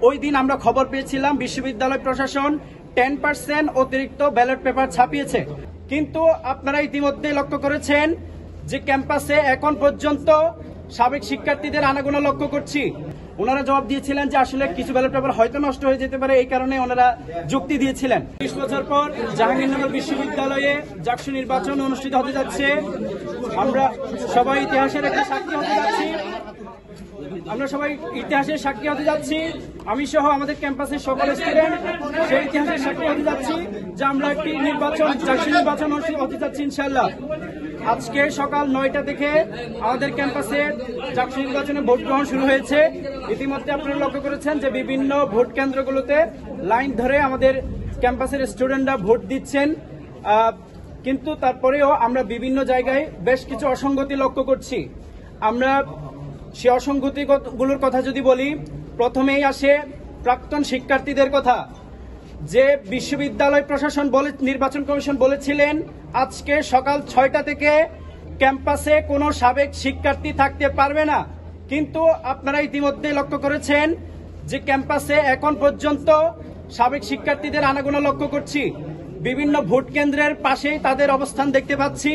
ওই দিন আমরা খবর পেয়েছিলাম বিশ্ববিদ্যালয় প্রশাসন 10% অতিরিক্ত ব্যালট পেপার ছাপিয়েছে। কিন্তু আপনারা ইতিমধ্যে লক্ষ্য করেছেন যে ক্যাম্পাসে এখন পর্যন্ত সাবেক শিক্ষার্থীদের আনাগোনা লক্ষ্য করছি। ওনারা জবাব দিয়েছিলেন যে আসলে কিছু ব্যালট পেপার হয়তো নষ্ট হয়ে যেতে পারে, এই কারণে ওনারা যুক্তি দিয়েছিলেন। 20 বছর পর জাহাঙ্গীরনগর বিশ্ববিদ্যালয়ে জাকসু নির্বাচন অনুষ্ঠিত হতে যাচ্ছে। আমরা সবাই ইতিহাসের একটা সাক্ষী হতে যাচ্ছি। আমি সহ আমাদের ক্যাম্পাসের সকল স্টুডেন্ট সেই ইতিহাসের সাক্ষী হতে যাচ্ছি যে আমরা একটি জাকসু নির্বাচন অনুষ্ঠিত হতে যাচ্ছি ইনশাআল্লাহ। আজকে সকাল 9টা থেকে আমাদের ক্যাম্পাসে জাকসু নির্বাচনে ভোট গ্রহণ শুরু হয়েছে। ইতিমধ্যে আপনারা লক্ষ্য করেছেন যে বিভিন্ন ভোট কেন্দ্রগুলোতে লাইন ধরে আমাদের ক্যাম্পাসের স্টুডেন্টরা ভোট দিচ্ছেন। কিন্তু তারপরেও আমরা বিভিন্ন জায়গায় বেশ কিছু অসঙ্গতি লক্ষ্য করছি। আমরা সে অসঙ্গতিগুলোর কথা যদি বলি, প্রথমেই আসে প্রাক্তন শিক্ষার্থীদের কথা। যে বিশ্ববিদ্যালয় প্রশাসন নির্বাচন কমিশন বলেছিলেন আজকে সকাল 6টা থেকে ক্যাম্পাসে কোনো সাবেক শিক্ষার্থী থাকতে পারবে না, কিন্তু আপনারা ইতিমধ্যে লক্ষ্য করেছেন যে ক্যাম্পাসে এখন পর্যন্ত সাবেক শিক্ষার্থীদের আনাগোনা লক্ষ্য করছি। বিভিন্ন ভোট কেন্দ্রের পাশেই তাদের অবস্থান দেখতে পাচ্ছি।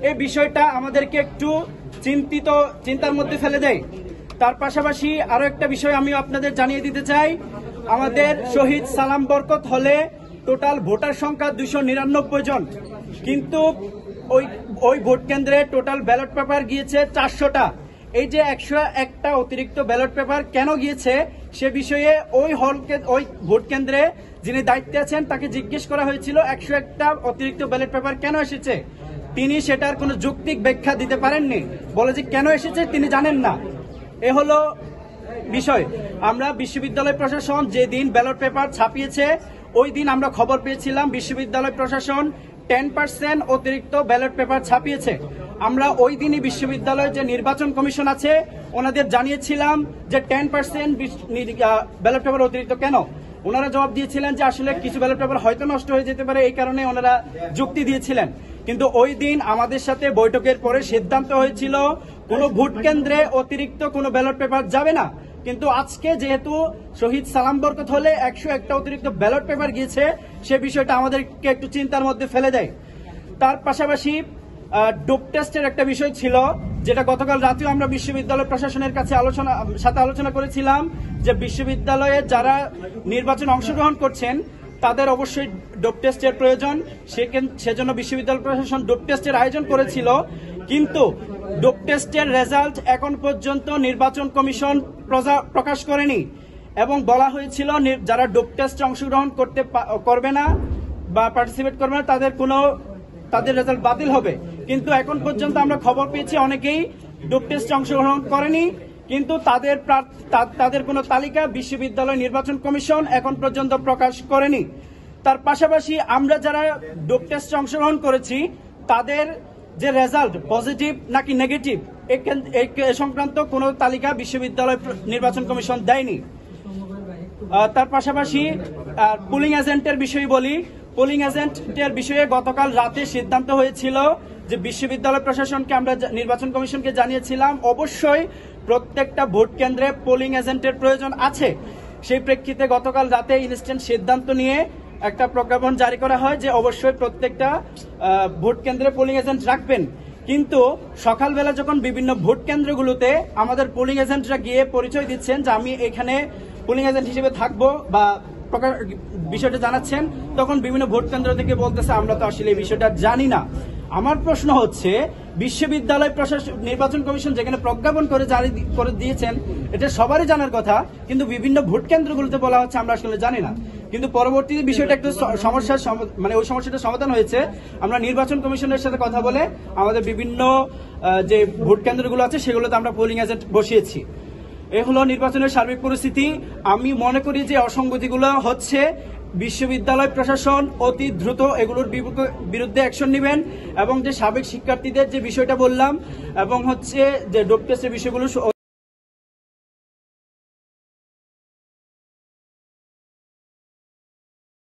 এই বিষয়টা আমাদেরকে একটু চিন্তার মধ্যে ফেলে দেয়। তার পাশাপাশি আরো একটা বিষয় আমি আপনাদের জানিয়ে দিতে চাই, আমাদের শহীদ সালাম বরকত হলে টোটাল ভোটার সংখ্যা 299 জন, কিন্তু ওই ভোট কেন্দ্রে টোটাল ব্যালট পেপার গিয়েছে 400টা। এই যে 101টা অতিরিক্ত ব্যালট পেপার কেন গিয়েছে সে বিষয়ে ওই ভোট কেন্দ্রে যিনি দায়িত্বে আছেন তাকে জিজ্ঞেস করা হয়েছিল 101টা অতিরিক্ত ব্যালট পেপার কেন এসেছে। তিনি সেটার কোনো যৌক্তিক ব্যাখ্যা দিতে পারেননি, বলে যে কেন এসেছে তিনি জানেন না। এ হলো বিষয়। আমরা বিশ্ববিদ্যালয় প্রশাসন যেদিন ব্যালট পেপার ছাপিয়েছে ওই দিন আমরা খবর পেয়েছিলাম বিশ্ববিদ্যালয় প্রশাসন 10% অতিরিক্ত ব্যালট পেপার ছাপিয়েছে। আমরা ওই দিনই বিশ্ববিদ্যালয়ের যে নির্বাচন কমিশন আছে ওনাদের জানিয়েছিলাম যে 10% ব্যালট পেপার অতিরিক্ত কেন। ওনারা জবাব দিয়েছিলেন যে আসলে কিছু ব্যালট পেপার হয়তো নষ্ট হয়ে যেতে পারে, এই কারণে ওনারা যুক্তি দিয়েছিলেন। কিন্তু ওই দিন আমাদের সাথে বৈঠকের পরে সিদ্ধান্ত হয়েছিল কোনো ভোট কেন্দ্রে অতিরিক্ত কোনো ব্যালট পেপার যাবে না। কিন্তু আজকে যেহেতু শহীদ সালাম বরকত হলে 101টা অতিরিক্ত ব্যালট পেপার গিয়েছে, সে বিষয়টা আমাদেরকে একটু চিন্তার মধ্যে ফেলে দেয়। তার পাশাপাশি ডোপ টেস্টের একটা বিষয় ছিল, যেটা গতকাল রাতেও আমরা বিশ্ববিদ্যালয় প্রশাসনের কাছে আলোচনা করেছিলাম যে বিশ্ববিদ্যালয়ে যারা নির্বাচনে অংশগ্রহণ করছেন তাদের অবশ্যই ডোপ টেস্টের প্রয়োজন। সেজন্য বিশ্ববিদ্যালয় প্রশাসন ডোপ টেস্টের আয়োজন করেছিল, কিন্তু ডোপ টেস্টের রেজাল্ট এখন পর্যন্ত নির্বাচন কমিশন প্রকাশ করেনি এবং বলা হয়েছিল যারা ডোপ টেস্টে অংশগ্রহণ করবে না বা পার্টিসিপেট করবে না তাদের রেজাল্ট বাতিল হবে। কিন্তু এখন পর্যন্ত আমরা খবর পেয়েছি অনেকেই ডোপ টেস্টে অংশগ্রহণ করেনি, কিন্তু তাদের কোনো তালিকা বিশ্ববিদ্যালয় নির্বাচন কমিশন এখন পর্যন্ত প্রকাশ করেনি। তার পাশাপাশি আমরা যারা ডোপ টেস্টে অংশগ্রহণ করেছি তাদের যে রেজাল্ট পজিটিভ নাকি নেগেটিভ এ সংক্রান্ত কোনো তালিকা বিশ্ববিদ্যালয় নির্বাচন কমিশন দেয়নি। তার পাশাপাশি পুলিং এজেন্টের বিষয়ে বলি, পুলিং এজেন্টের বিষয়ে গতকাল রাতে সিদ্ধান্ত হয়েছিল যে বিশ্ববিদ্যালয় প্রশাসনকে আমরা নির্বাচন কমিশনকে জানিয়েছিলাম অবশ্যই প্রত্যেকটা ভোট কেন্দ্রে পোলিং এজেন্টের প্রয়োজন আছে। সেই প্রেক্ষিতে গতকাল রাতে ইনস্ট্যান্ট সিদ্ধান্ত নিয়ে একটা প্রজ্ঞাপন জারি করা হয় যে অবশ্যই প্রত্যেকটা ভোট কেন্দ্রে পোলিং এজেন্ট রাখবেন। কিন্তু সকালবেলা যখন বিভিন্ন ভোট কেন্দ্রগুলোতে আমাদের পোলিং এজেন্টরা গিয়ে পরিচয় দিচ্ছেন যে আমি এখানে পোলিং এজেন্ট হিসেবে থাকবো বা বিষয়টা জানাচ্ছেন, তখন বিভিন্ন ভোট কেন্দ্র থেকে বলতেছে আমরা তো আসলে এই বিষয়টা জানি না। আমার প্রশ্ন হচ্ছে বিশ্ববিদ্যালয় প্রশাসন নির্বাচন কমিশন যেখানে প্রজ্ঞাপন জারি করে দিয়েছেন এটা সবারই জানার কথা, কিন্তু বিভিন্ন ভোট কেন্দ্রগুলোতে বলা হচ্ছে আমরা আসলে জানি না। কিন্তু পরবর্তী বিষয়টা একটু ওই সমস্যাটা সমাধান হয়েছে। আমরা নির্বাচন কমিশনের সাথে কথা বলে আমাদের বিভিন্ন যে ভোট কেন্দ্রগুলো আছে সেগুলোতে আমরা পোলিং এজেন্ট বসিয়েছি। এ হলো নির্বাচনের সার্বিক পরিস্থিতি। আমি মনে করি যে অসঙ্গতিগুলো হচ্ছে বিশ্ববিদ্যালয় প্রশাসন অতি দ্রুত এগুলোর বিরুদ্ধে অ্যাকশন নেবেন এবং যে সাবেক শিক্ষার্থীদের যে বিষয়টা বললাম এবং হচ্ছে যে ডোপ টেস্টের বিষয়গুলো